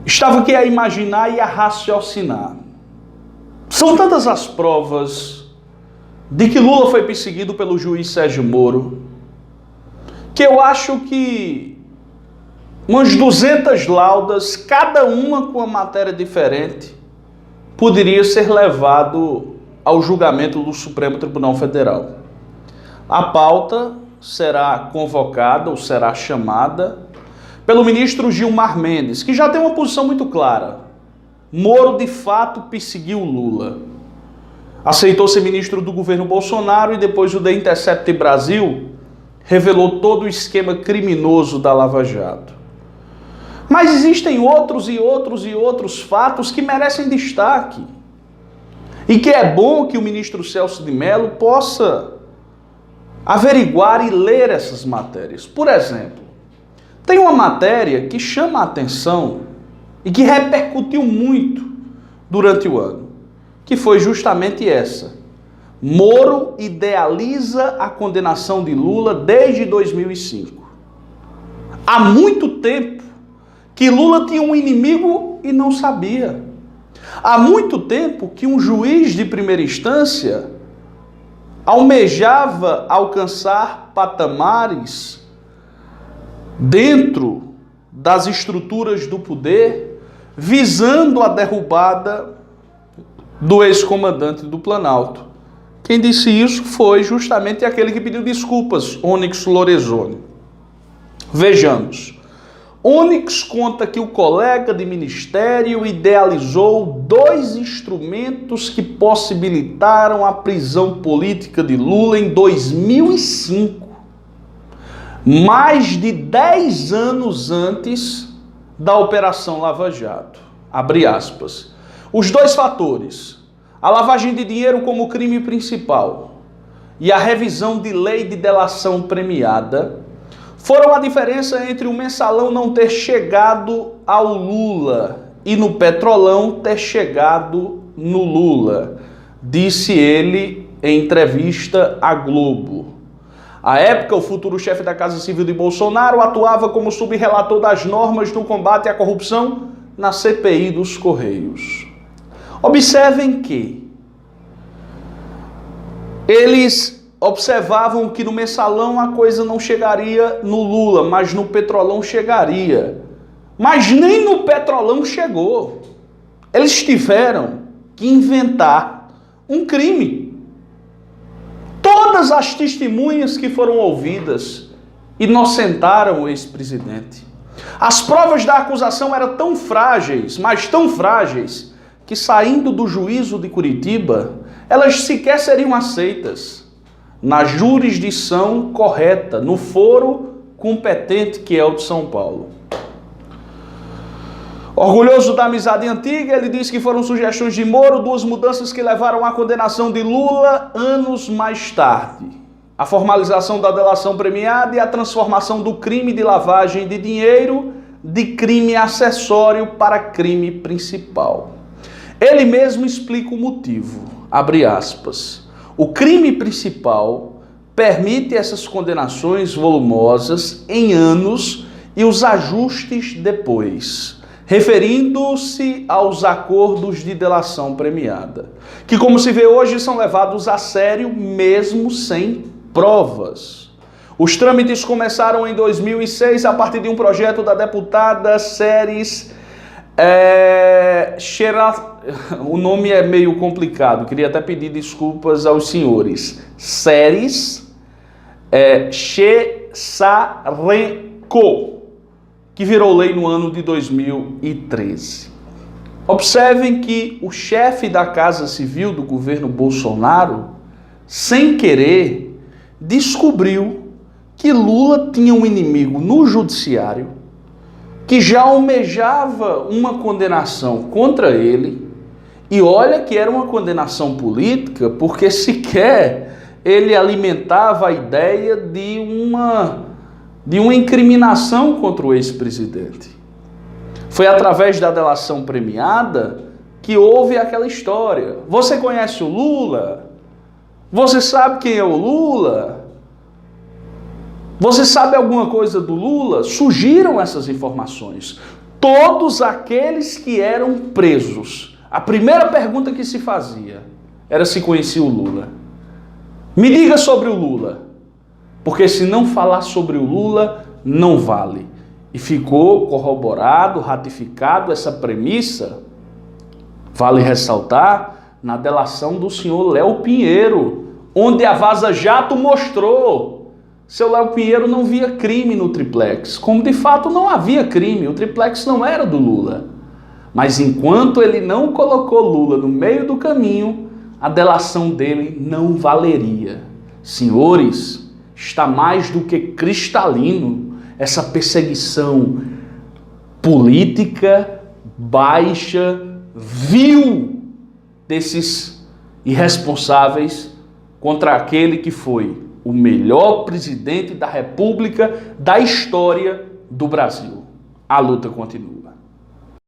Estava aqui a imaginar e a raciocinar. São tantas as provas de que Lula foi perseguido pelo juiz Sérgio Moro, que eu acho que umas 200 laudas, cada uma com uma matéria diferente, poderia ser levado ao julgamento do Supremo Tribunal Federal. A pauta será convocada ou será chamada pelo ministro Gilmar Mendes, que já tem uma posição muito clara. Moro de fato perseguiu Lula. Aceitou ser ministro do governo Bolsonaro e depois o The Intercept Brasil revelou todo o esquema criminoso da Lava Jato. Mas existem outros fatos que merecem destaque. E que é bom que o ministro Celso de Mello possa averiguar e ler essas matérias. Por exemplo, tem uma matéria que chama a atenção e que repercutiu muito durante o ano, que foi justamente essa. Moro idealiza a condenação de Lula desde 2005. Há muito tempo que Lula tinha um inimigo e não sabia. Há muito tempo que um juiz de primeira instância almejava alcançar patamares dentro das estruturas do poder, visando a derrubada do ex-comandante do Planalto. Quem disse isso foi justamente aquele que pediu desculpas, Onyx Lorenzoni. Vejamos. Onyx conta que o colega de ministério idealizou 2 instrumentos que possibilitaram a prisão política de Lula em 2005, mais de 10 anos antes da Operação Lava Jato. Abre aspas. Os 2 fatores, a lavagem de dinheiro como crime principal e a revisão de lei de delação premiada, foram a diferença entre o mensalão não ter chegado ao Lula e no Petrolão ter chegado no Lula, disse ele em entrevista à Globo. À época, o futuro chefe da Casa Civil de Bolsonaro atuava como subrelator das normas no combate à corrupção na CPI dos Correios. Observem que eles observavam que no mensalão a coisa não chegaria no Lula, mas no Petrolão chegaria. Mas nem no Petrolão chegou. Eles tiveram que inventar um crime. Todas as testemunhas que foram ouvidas inocentaram o ex-presidente. As provas da acusação eram tão frágeis, mas tão frágeis, que saindo do juízo de Curitiba, elas sequer seriam aceitas na jurisdição correta, no foro competente que é o de São Paulo. Orgulhoso da amizade antiga, ele diz que foram sugestões de Moro 2 mudanças que levaram à condenação de Lula anos mais tarde. A formalização da delação premiada e a transformação do crime de lavagem de dinheiro de crime acessório para crime principal. Ele mesmo explica o motivo, abre aspas. O crime principal permite essas condenações volumosas em anos e os ajustes depois, referindo-se aos acordos de delação premiada, que, como se vê hoje, são levados a sério mesmo sem provas. Os trâmites começaram em 2006 a partir de um projeto da deputada Séries... O nome é meio complicado, queria até pedir desculpas aos senhores. Séries Chesarenko, que virou lei no ano de 2013. Observem que o chefe da Casa Civil do governo Bolsonaro, sem querer, descobriu que Lula tinha um inimigo no judiciário que já almejava uma condenação contra ele, e olha que era uma condenação política, porque sequer ele alimentava a ideia de uma incriminação contra o ex-presidente. Foi através da delação premiada que houve aquela história. Você conhece o Lula? Você sabe quem é o Lula? Você sabe alguma coisa do Lula? Surgiram essas informações. todos aqueles que eram presos, a primeira pergunta que se fazia era se conhecia o Lula. Me diga sobre o Lula, porque se não falar sobre o Lula, não vale. E ficou corroborado, ratificado essa premissa, vale ressaltar, na delação do senhor Léo Pinheiro, onde a Vaza Jato mostrou. Seu Léo Pinheiro não via crime no triplex, como de fato não havia crime, o triplex não era do Lula. Mas enquanto ele não colocou Lula no meio do caminho, a delação dele não valeria. Senhores, está mais do que cristalino essa perseguição política baixa, vil desses irresponsáveis contra aquele que foi o melhor presidente da República da história do Brasil. A luta continua.